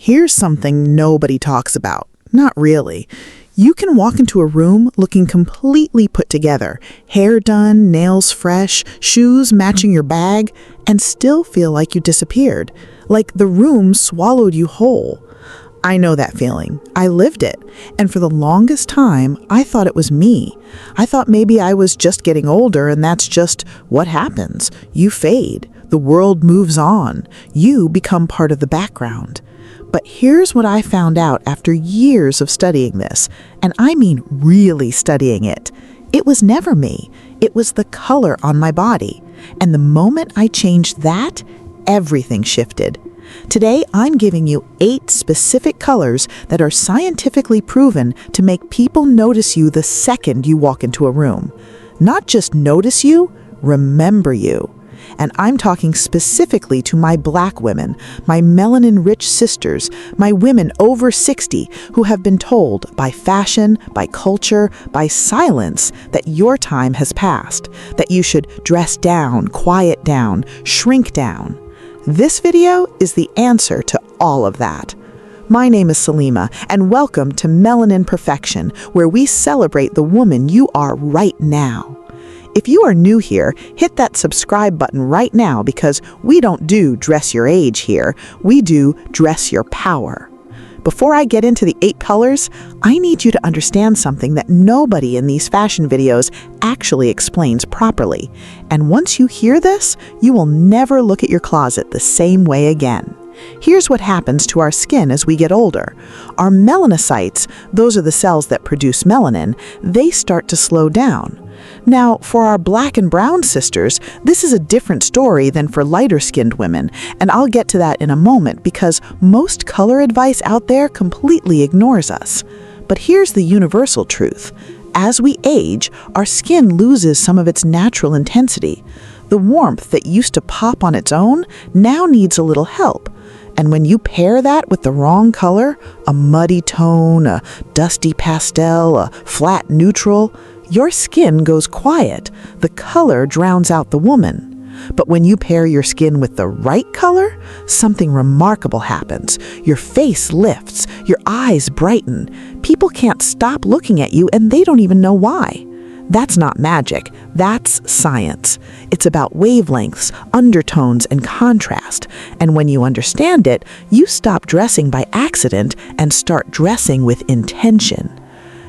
Here's something nobody talks about. Not really. You can walk into a room looking completely put together, hair done, nails fresh, shoes matching your bag, and still feel like you disappeared, like the room swallowed you whole. I know that feeling. I lived it. And for the longest time, I thought it was me. I thought maybe I was just getting older and that's just what happens. You fade. The world moves on. You become part of the background. But here's what I found out after years of studying this, and I mean really studying it. It was never me. It was the color on my body. And the moment I changed that, everything shifted. Today, I'm giving you 8 specific colors that are scientifically proven to make people notice you the second you walk into a room. Not just notice you, remember you. And I'm talking specifically to my Black women, my melanin-rich sisters, my women over 60 who have been told by fashion, by culture, by silence that your time has passed, that you should dress down, quiet down, shrink down. This video is the answer to all of that. My name is Salima, and welcome to Melanin Perfection, where we celebrate the woman you are right now. If you are new here, hit that subscribe button right now because we don't do dress your age here. We do dress your power. Before I get into the 8 colors, I need you to understand something that nobody in these fashion videos actually explains properly. And once you hear this, you will never look at your closet the same way again. Here's what happens to our skin as we get older. Our melanocytes, those are the cells that produce melanin, they start to slow down. Now, for our Black and brown sisters, this is a different story than for lighter-skinned women, and I'll get to that in a moment because most color advice out there completely ignores us. But here's the universal truth. As we age, our skin loses some of its natural intensity. The warmth that used to pop on its own now needs a little help. And when you pair that with the wrong color, a muddy tone, a dusty pastel, a flat neutral, your skin goes quiet. The color drowns out the woman. But when you pair your skin with the right color, something remarkable happens. Your face lifts, your eyes brighten. People can't stop looking at you and they don't even know why. That's not magic, that's science. It's about wavelengths, undertones, and contrast. And when you understand it, you stop dressing by accident and start dressing with intention.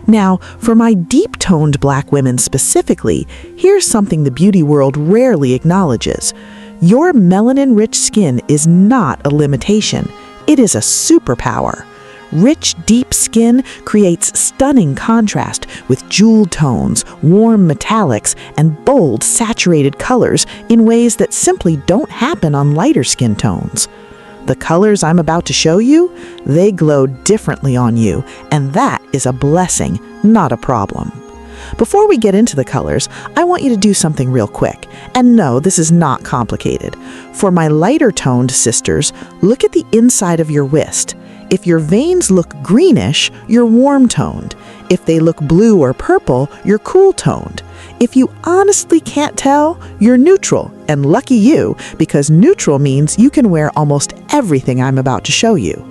Now, for my deep-toned Black women specifically, here's something the beauty world rarely acknowledges. Your melanin-rich skin is not a limitation. It is a superpower. Rich, deep skin creates stunning contrast with jeweled tones, warm metallics, and bold, saturated colors in ways that simply don't happen on lighter skin tones. The colors I'm about to show you, they glow differently on you, and that is a blessing, not a problem. Before we get into the colors, I want you to do something real quick. And no, this is not complicated. For my lighter-toned sisters, look at the inside of your wrist. If your veins look greenish, you're warm-toned. If they look blue or purple, you're cool-toned. If you honestly can't tell, you're neutral, and lucky you, because neutral means you can wear almost everything I'm about to show you.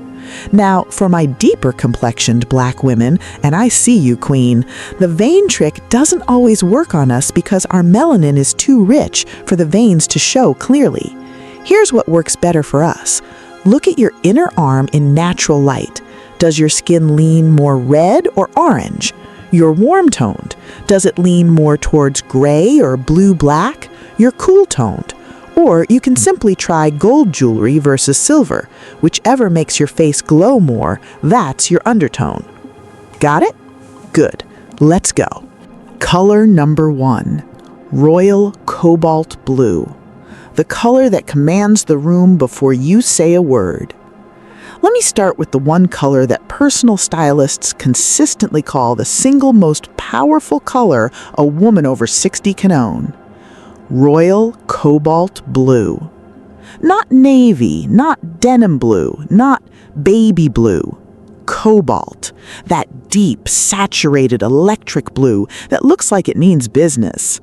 Now, for my deeper complexioned Black women, and I see you, Queen, the vein trick doesn't always work on us because our melanin is too rich for the veins to show clearly. Here's what works better for us. Look at your inner arm in natural light. Does your skin lean more red or orange? You're warm-toned. Does it lean more towards gray or blue-black? You're cool-toned. Or you can simply try gold jewelry versus silver. Whichever makes your face glow more, that's your undertone. Got it? Good. Let's go. Color number 1. Royal Cobalt Blue. The color that commands the room before you say a word. Let me start with the one color that personal stylists consistently call the single most powerful color a woman over 60 can own. Royal Cobalt Blue. Not navy, not denim blue, not baby blue. Cobalt. That deep, saturated electric blue that looks like it means business.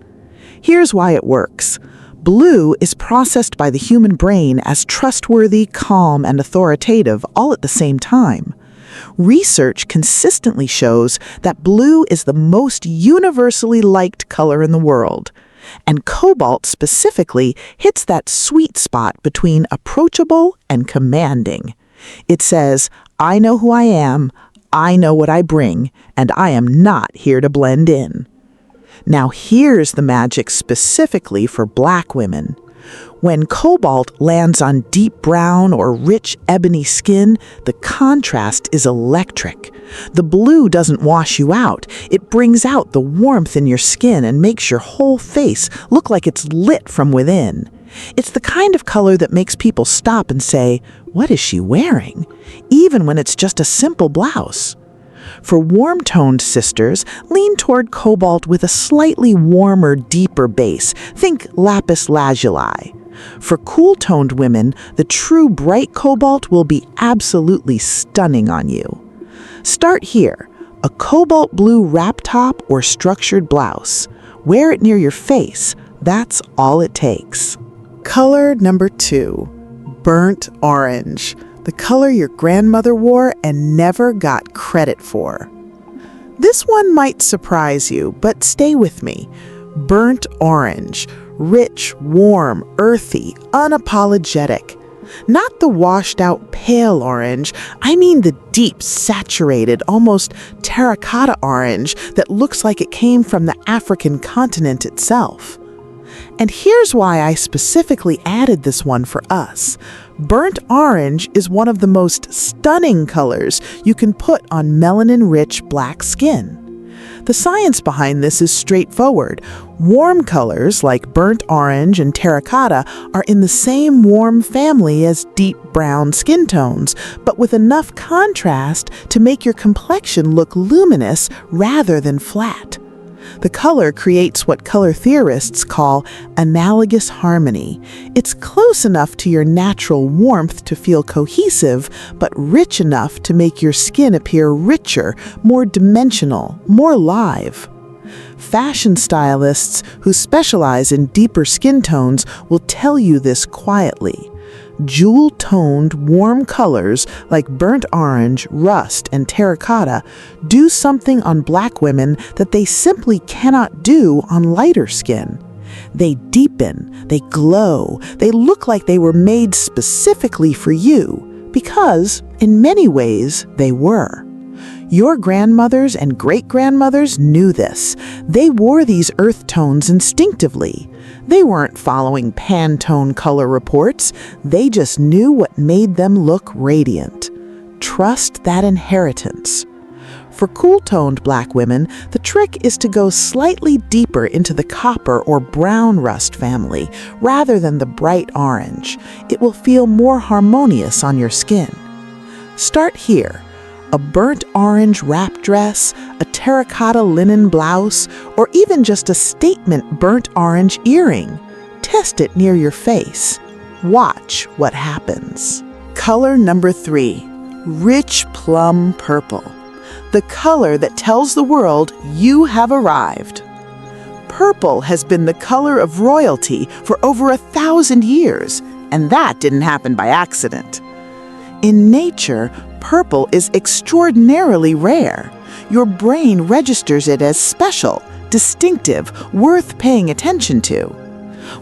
Here's why it works. Blue is processed by the human brain as trustworthy, calm, and authoritative all at the same time. Research consistently shows that blue is the most universally liked color in the world. And cobalt specifically hits that sweet spot between approachable and commanding. It says, I know who I am, I know what I bring, and I am not here to blend in. Now here's the magic specifically for black women. When cobalt lands on deep brown or rich ebony skin, the contrast is electric. The blue doesn't wash you out. It brings out the warmth in your skin and makes your whole face look like it's lit from within. It's the kind of color that makes people stop and say, "What is she wearing?" even when it's just a simple blouse. For warm-toned sisters, lean toward cobalt with a slightly warmer, deeper base. Think lapis lazuli. For cool-toned women, the true bright cobalt will be absolutely stunning on you. Start here, a cobalt blue wrap top or structured blouse. Wear it near your face. That's all it takes. Color number 2, burnt orange. The color your grandmother wore and never got credit for. This one might surprise you, but stay with me. Burnt orange. Rich, warm, earthy, unapologetic. Not the washed-out pale orange, I mean the deep, saturated, almost terracotta orange that looks like it came from the African continent itself. And here's why I specifically added this one for us. Burnt orange is one of the most stunning colors you can put on melanin-rich black skin. The science behind this is straightforward. Warm colors like burnt orange and terracotta are in the same warm family as deep brown skin tones, but with enough contrast to make your complexion look luminous rather than flat. The color creates what color theorists call analogous harmony. It's close enough to your natural warmth to feel cohesive, but rich enough to make your skin appear richer, more dimensional, more live. Fashion stylists who specialize in deeper skin tones will tell you this quietly. Jewel-toned, warm colors like burnt orange, rust, and terracotta do something on black women that they simply cannot do on lighter skin. They deepen, they glow, they look like they were made specifically for you, because, in many ways, they were. Your grandmothers and great-grandmothers knew this. They wore these earth tones instinctively. They weren't following Pantone color reports. They just knew what made them look radiant. Trust that inheritance. For cool-toned black women, the trick is to go slightly deeper into the copper or brown rust family rather than the bright orange. It will feel more harmonious on your skin. Start here. A burnt orange wrap dress, a terracotta linen blouse, or even just a statement burnt orange earring. Test it near your face. Watch what happens. Color number 3, rich plum purple. The color that tells the world you have arrived. Purple has been the color of royalty for over 1,000 years, and that didn't happen by accident. In nature, purple is extraordinarily rare. Your brain registers it as special, distinctive, worth paying attention to.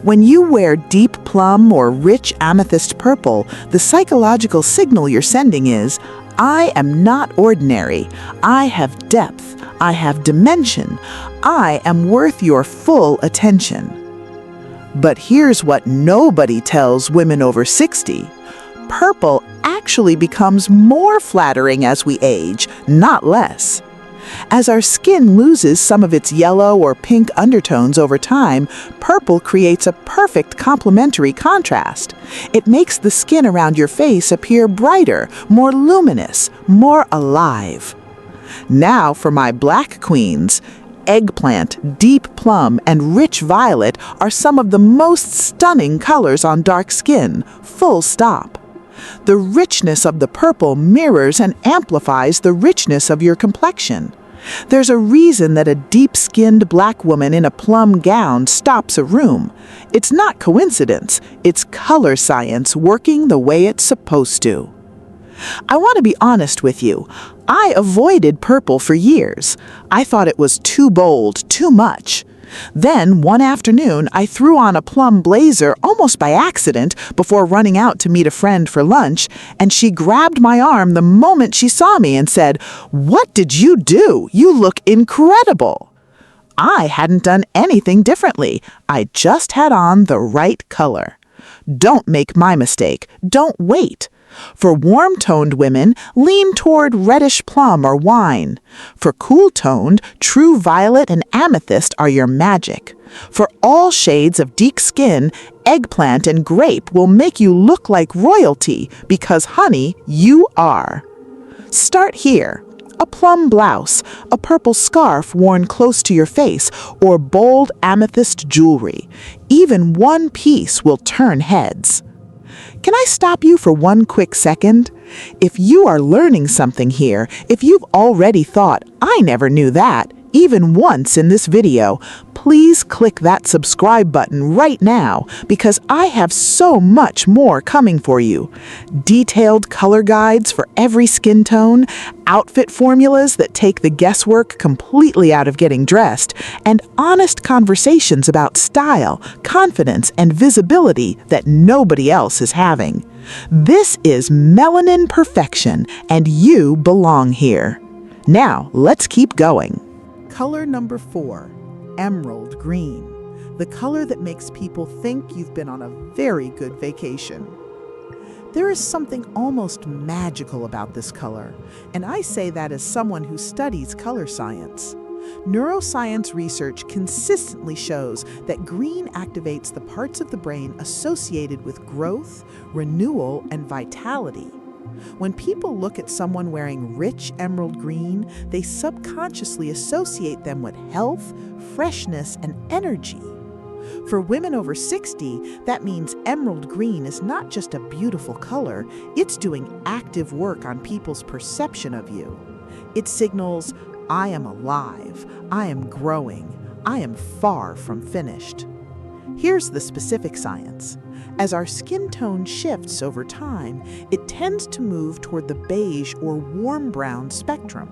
When you wear deep plum or rich amethyst purple, the psychological signal you're sending is, I am not ordinary. I have depth. I have dimension. I am worth your full attention. But here's what nobody tells women over 60. Purple actually becomes more flattering as we age, not less. As our skin loses some of its yellow or pink undertones over time, purple creates a perfect complementary contrast. It makes the skin around your face appear brighter, more luminous, more alive. Now for my black queens. Eggplant, deep plum, and rich violet are some of the most stunning colors on dark skin, full stop. The richness of the purple mirrors and amplifies the richness of your complexion. There's a reason that a deep-skinned black woman in a plum gown stops a room. It's not coincidence, it's color science working the way it's supposed to. I want to be honest with you. I avoided purple for years. I thought it was too bold, too much. Then, one afternoon, I threw on a plum blazer almost by accident before running out to meet a friend for lunch, and she grabbed my arm the moment she saw me and said, "What did you do? You look incredible." I hadn't done anything differently. I just had on the right color. Don't make my mistake. Don't wait. For warm-toned women, lean toward reddish plum or wine. For cool-toned, true violet and amethyst are your magic. For all shades of deep skin, eggplant and grape will make you look like royalty because, honey, you are. Start here. A plum blouse, a purple scarf worn close to your face, or bold amethyst jewelry. Even one piece will turn heads. Can I stop you for one quick second? If you are learning something here, if you've already thought, "I never knew that," even once in this video, please click that subscribe button right now because I have so much more coming for you. Detailed color guides for every skin tone, outfit formulas that take the guesswork completely out of getting dressed, and honest conversations about style, confidence, and visibility that nobody else is having. This is Melanin Perfection, and you belong here. Now, let's keep going. Color number 4, emerald green. The color that makes people think you've been on a very good vacation. There is something almost magical about this color, and I say that as someone who studies color science. Neuroscience research consistently shows that green activates the parts of the brain associated with growth, renewal, and vitality. When people look at someone wearing rich emerald green, they subconsciously associate them with health, freshness, and energy. For women over 60, that means emerald green is not just a beautiful color, it's doing active work on people's perception of you. It signals, "I am alive, I am growing, I am far from finished." Here's the specific science. As our skin tone shifts over time, it tends to move toward the beige or warm brown spectrum.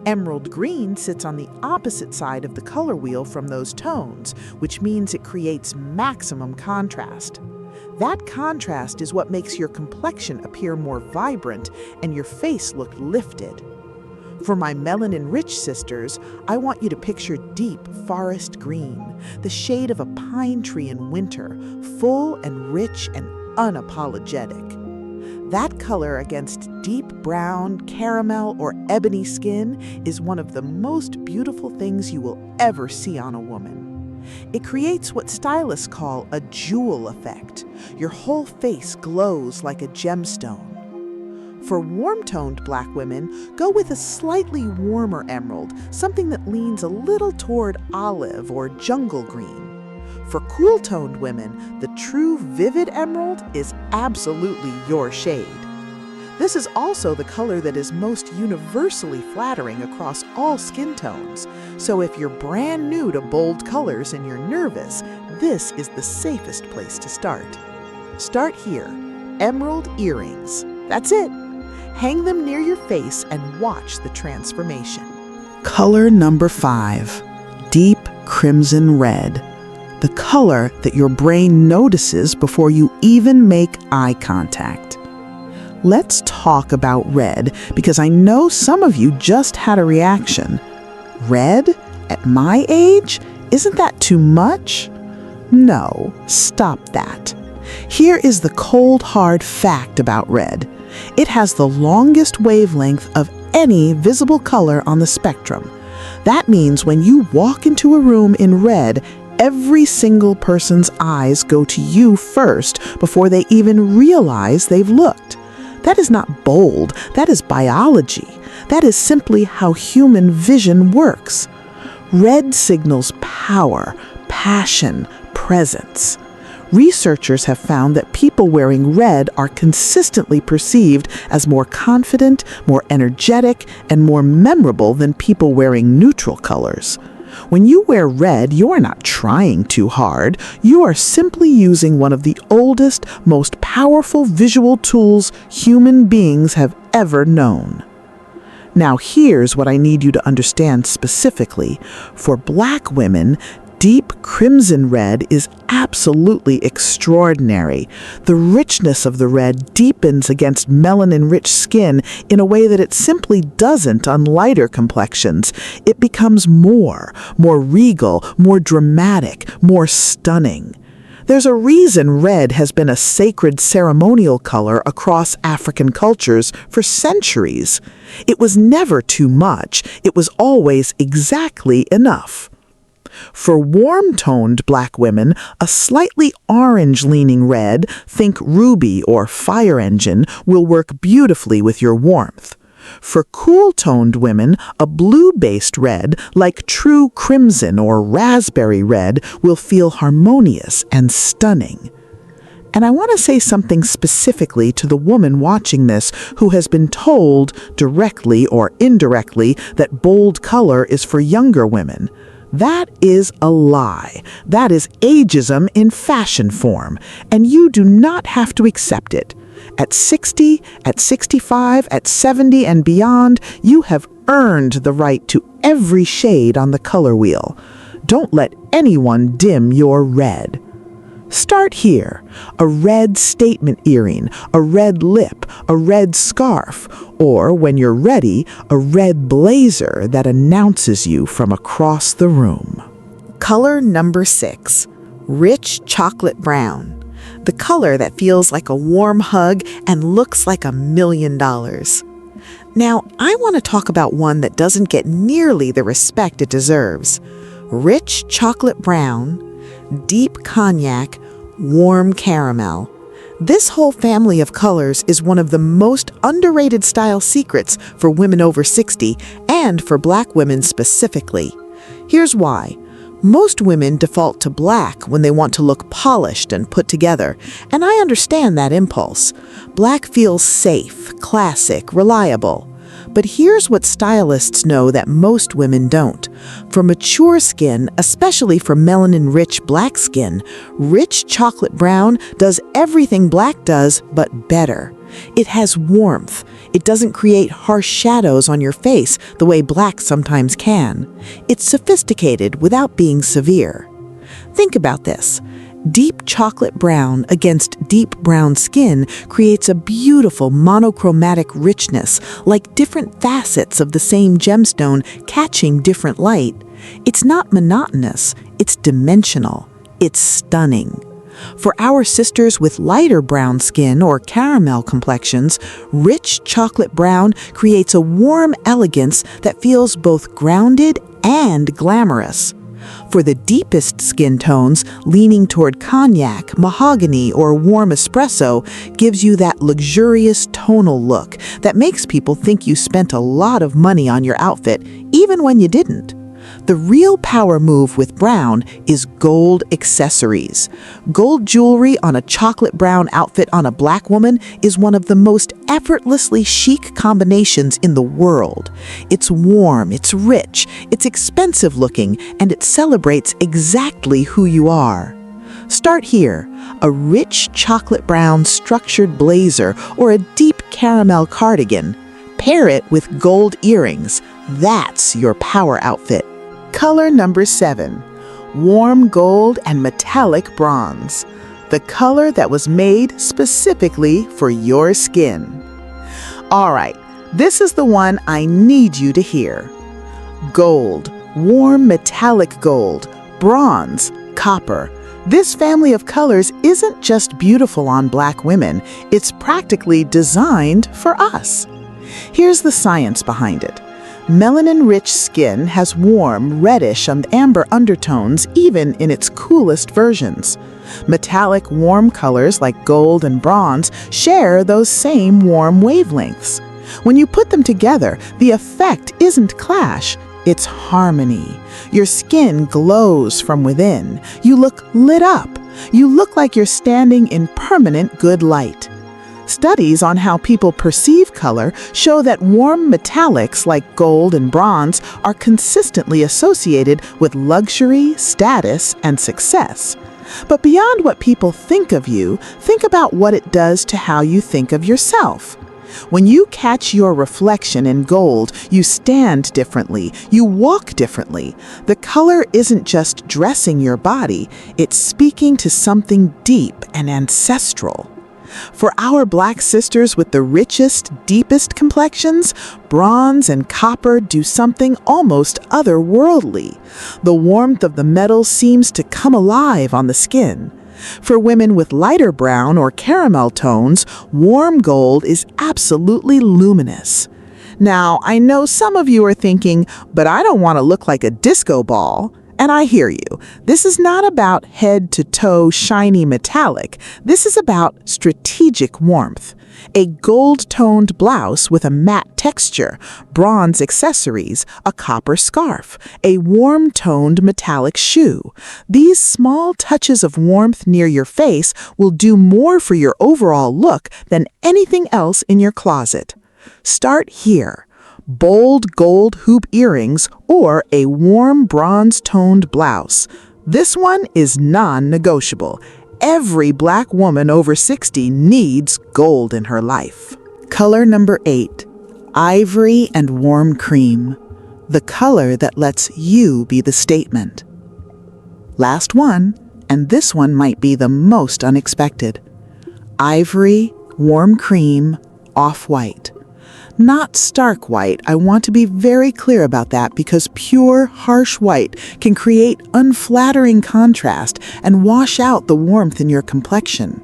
Emerald green sits on the opposite side of the color wheel from those tones, which means it creates maximum contrast. That contrast is what makes your complexion appear more vibrant and your face look lifted. For my melanin-rich sisters, I want you to picture deep forest green, the shade of a pine tree in winter, full and rich and unapologetic. That color against deep brown, caramel, or ebony skin is one of the most beautiful things you will ever see on a woman. It creates what stylists call a jewel effect. Your whole face glows like a gemstone. For warm-toned black women, go with a slightly warmer emerald, something that leans a little toward olive or jungle green. For cool-toned women, the true vivid emerald is absolutely your shade. This is also the color that is most universally flattering across all skin tones. So if you're brand new to bold colors and you're nervous, this is the safest place to start. Start here. Emerald earrings. That's it. Hang them near your face and watch the transformation. Color number 5, deep crimson red. The color that your brain notices before you even make eye contact. Let's talk about red because I know some of you just had a reaction. Red? At my age? Isn't that too much? No, stop that. Here is the cold, hard fact about red. It has the longest wavelength of any visible color on the spectrum. That means when you walk into a room in red, every single person's eyes go to you first before they even realize they've looked. That is not bold, that is biology. That is simply how human vision works. Red signals power, passion, presence. Researchers have found that people wearing red are consistently perceived as more confident, more energetic, and more memorable than people wearing neutral colors. When you wear red, you are not trying too hard. You are simply using one of the oldest, most powerful visual tools human beings have ever known. Now here's what I need you to understand specifically. For Black women, deep crimson red is absolutely extraordinary. The richness of the red deepens against melanin-rich skin in a way that it simply doesn't on lighter complexions. It becomes more regal, more dramatic, more stunning. There's a reason red has been a sacred ceremonial color across African cultures for centuries. It was never too much. It was always exactly enough. For warm-toned Black women, a slightly orange-leaning red, think ruby or fire engine, will work beautifully with your warmth. For cool-toned women, a blue-based red, like true crimson or raspberry red, will feel harmonious and stunning. And I want to say something specifically to the woman watching this who has been told, directly or indirectly, that bold color is for younger women. That is a lie. That is ageism in fashion form, and you do not have to accept it. At 60, at 65, at 70 and beyond, you have earned the right to every shade on the color wheel. Don't let anyone dim your red. Start here. A red statement earring, a red lip, a red scarf, or, when you're ready, a red blazer that announces you from across the room. Color number 6, rich chocolate brown. The color that feels like a warm hug and looks like $1 million. Now, I want to talk about one that doesn't get nearly the respect it deserves. Rich chocolate brown, deep cognac, warm caramel. This whole family of colors is one of the most underrated style secrets for women over 60 and for Black women specifically. Here's why. Most women default to black when they want to look polished and put together, and I understand that impulse. Black feels safe, classic, reliable. But here's what stylists know that most women don't. For mature skin, especially for melanin-rich Black skin, rich chocolate brown does everything black does, but better. It has warmth. It doesn't create harsh shadows on your face the way black sometimes can. It's sophisticated without being severe. Think about this. Deep chocolate brown against deep brown skin creates a beautiful monochromatic richness, like different facets of the same gemstone catching different light. It's not monotonous, it's dimensional, it's stunning. For our sisters with lighter brown skin or caramel complexions, rich chocolate brown creates a warm elegance that feels both grounded and glamorous. For the deepest skin tones, leaning toward cognac, mahogany, or warm espresso gives you that luxurious tonal look that makes people think you spent a lot of money on your outfit, even when you didn't. The real power move with brown is gold accessories. Gold jewelry on a chocolate brown outfit on a Black woman is one of the most effortlessly chic combinations in the world. It's warm, it's rich, it's expensive looking, and it celebrates exactly who you are. Start here, a rich chocolate brown structured blazer or a deep caramel cardigan. Pair it with gold earrings. That's your power outfit. Color number 7, warm gold and metallic bronze. The color that was made specifically for your skin. All right, this is the one I need you to hear. Gold, warm metallic gold, bronze, copper. This family of colors isn't just beautiful on Black women, it's practically designed for us. Here's the science behind it. Melanin-rich skin has warm, reddish, and amber undertones even in its coolest versions. Metallic, warm colors like gold and bronze share those same warm wavelengths. When you put them together, the effect isn't clash, it's harmony. Your skin glows from within. You look lit up. You look like you're standing in permanent good light. Studies on how people perceive color show that warm metallics like gold and bronze are consistently associated with luxury, status, and success. But beyond what people think of you, think about what it does to how you think of yourself. When you catch your reflection in gold, you stand differently, you walk differently. The color isn't just dressing your body, it's speaking to something deep and ancestral. For our Black sisters with the richest, deepest complexions, bronze and copper do something almost otherworldly. The warmth of the metal seems to come alive on the skin. For women with lighter brown or caramel tones, warm gold is absolutely luminous. Now, I know some of you are thinking, but I don't want to look like a disco ball. And I hear you. This is not about head-to-toe shiny metallic. This is about strategic warmth. A gold-toned blouse with a matte texture, bronze accessories, a copper scarf, a warm-toned metallic shoe. These small touches of warmth near your face will do more for your overall look than anything else in your closet. Start here. Bold gold hoop earrings, or a warm bronze-toned blouse. This one is non-negotiable. Every Black woman over 60 needs gold in her life. Color number 8, ivory and warm cream. The color that lets you be the statement. Last one, and this one might be the most unexpected. Ivory, warm cream, off-white. Not stark white. I want to be very clear about that because pure, harsh white can create unflattering contrast and wash out the warmth in your complexion.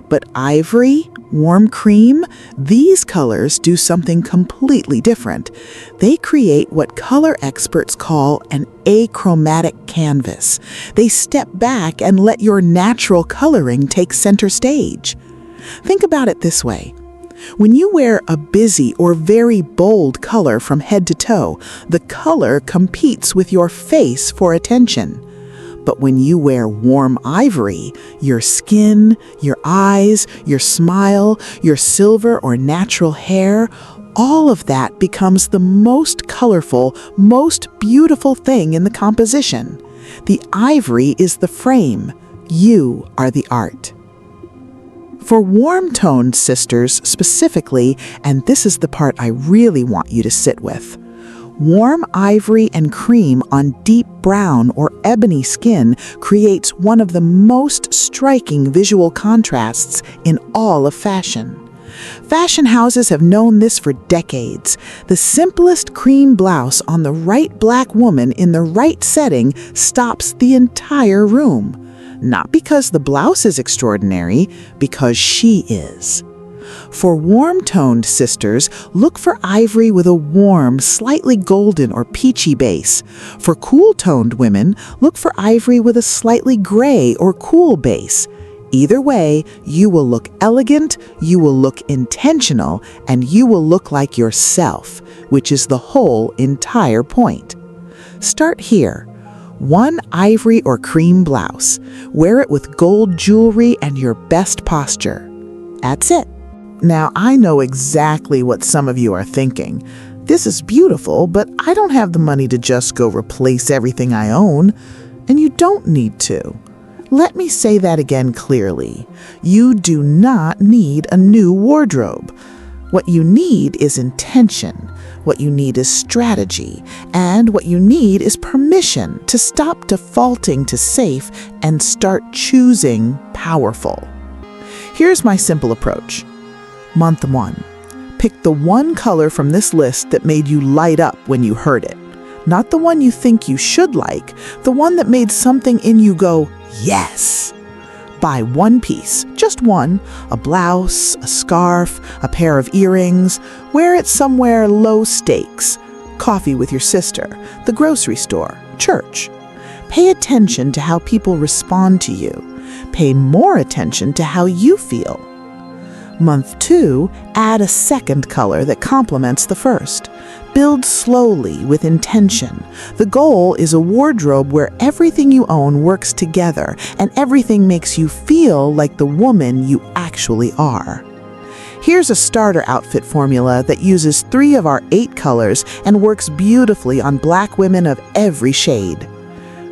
But ivory, warm cream, these colors do something completely different. They create what color experts call an achromatic canvas. They step back and let your natural coloring take center stage. Think about it this way. When you wear a busy or very bold color from head to toe, the color competes with your face for attention. But when you wear warm ivory, your skin, your eyes, your smile, your silver or natural hair, all of that becomes the most colorful, most beautiful thing in the composition. The ivory is the frame. You are the art. For warm-toned sisters specifically, and this is the part I really want you to sit with, warm ivory and cream on deep brown or ebony skin creates one of the most striking visual contrasts in all of fashion. Fashion houses have known this for decades. The simplest cream blouse on the right Black woman in the right setting stops the entire room. Not because the blouse is extraordinary, because she is. For warm-toned sisters, look for ivory with a warm, slightly golden or peachy base. For cool-toned women, look for ivory with a slightly gray or cool base. Either way, you will look elegant, you will look intentional, and you will look like yourself, which is the whole entire point. Start here. One ivory or cream blouse. Wear it with gold jewelry and your best posture. That's it. Now, I know exactly what some of you are thinking. This is beautiful, but I don't have the money to just go replace everything I own. And you don't need to. Let me say that again clearly. You do not need a new wardrobe. What you need is intention. What you need is strategy. And what you need is permission to stop defaulting to safe and start choosing powerful. Here's my simple approach. Month 1. Pick the one color from this list that made you light up when you heard it. Not the one you think you should like, the one that made something in you go, yes. Buy one piece, just one, a blouse, a scarf, a pair of earrings. Wear it somewhere low stakes. Coffee with your sister, the grocery store, church. Pay attention to how people respond to you. Pay more attention to how you feel. Month 2, add a second color that complements the first. Build slowly with intention. The goal is a wardrobe where everything you own works together and everything makes you feel like the woman you actually are. Here's a starter outfit formula that uses 3 of our 8 colors and works beautifully on black women of every shade.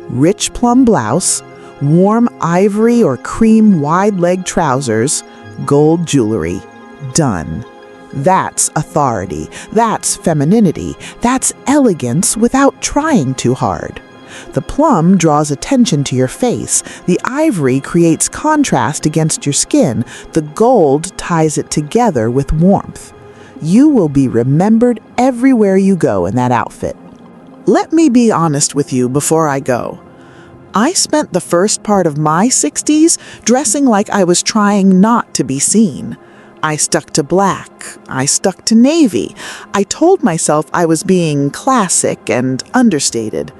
Rich plum blouse, warm ivory or cream wide-leg trousers, gold jewelry. Done. That's authority. That's femininity. That's elegance without trying too hard. The plum draws attention to your face. The ivory creates contrast against your skin. The gold ties it together with warmth. You will be remembered everywhere you go in that outfit. Let me be honest with you before I go. I spent the first part of my 60s dressing like I was trying not to be seen. I stuck to black. I stuck to navy. I told myself I was being classic and understated.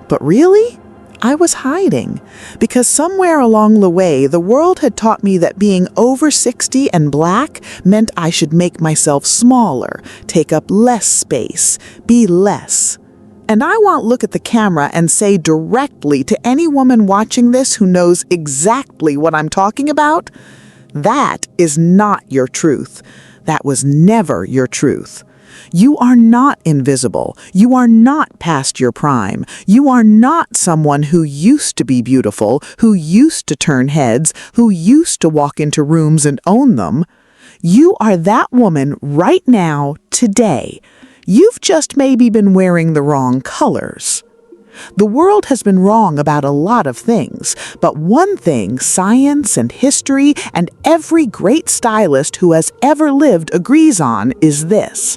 But really, I was hiding. Because somewhere along the way, the world had taught me that being over 60 and black meant I should make myself smaller, take up less space, be less. And I won't look at the camera and say directly to any woman watching this who knows exactly what I'm talking about, that is not your truth. That was never your truth. You are not invisible. You are not past your prime. You are not someone who used to be beautiful, who used to turn heads, who used to walk into rooms and own them. You are that woman right now, today. You've just maybe been wearing the wrong colors. The world has been wrong about a lot of things, but one thing science and history and every great stylist who has ever lived agrees on is this.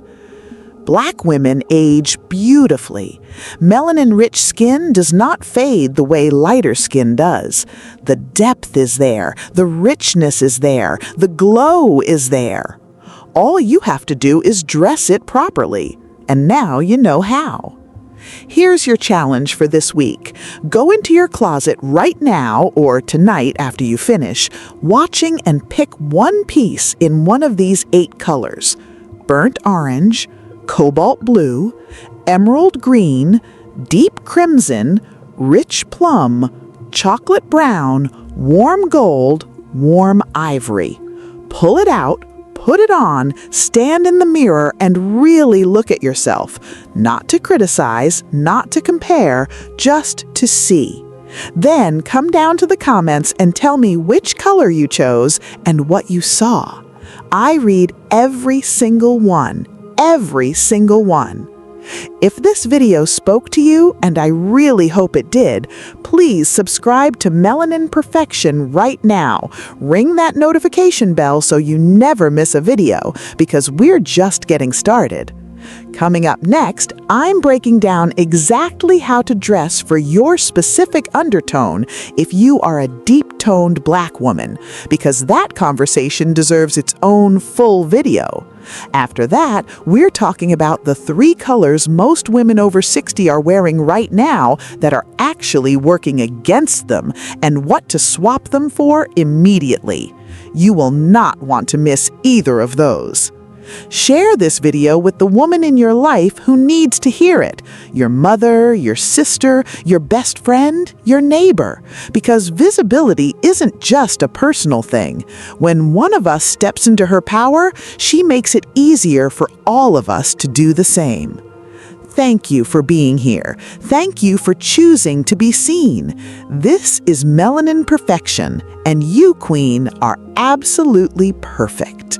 Black women age beautifully. Melanin-rich skin does not fade the way lighter skin does. The depth is there, the richness is there, the glow is there. All you have to do is dress it properly, and now you know how. Here's your challenge for this week. Go into your closet right now or tonight after you finish, watching and pick one piece in one of these 8 colors: burnt orange, cobalt blue, emerald green, deep crimson, rich plum, chocolate brown, warm gold, warm ivory. Pull it out. Put it on, stand in the mirror, and really look at yourself. Not to criticize, not to compare, just to see. Then come down to the comments and tell me which color you chose and what you saw. I read every single one. Every single one. If this video spoke to you, and I really hope it did, please subscribe to Melanin Perfection right now. Ring that notification bell so you never miss a video, because we're just getting started. Coming up next, I'm breaking down exactly how to dress for your specific undertone if you are a deep-toned black woman, because that conversation deserves its own full video. After that, we're talking about the 3 colors most women over 60 are wearing right now that are actually working against them, and what to swap them for immediately. You will not want to miss either of those. Share this video with the woman in your life who needs to hear it. Your mother, your sister, your best friend, your neighbor. Because visibility isn't just a personal thing. When one of us steps into her power, she makes it easier for all of us to do the same. Thank you for being here. Thank you for choosing to be seen. This is Melanin Perfection, and you, Queen, are absolutely perfect.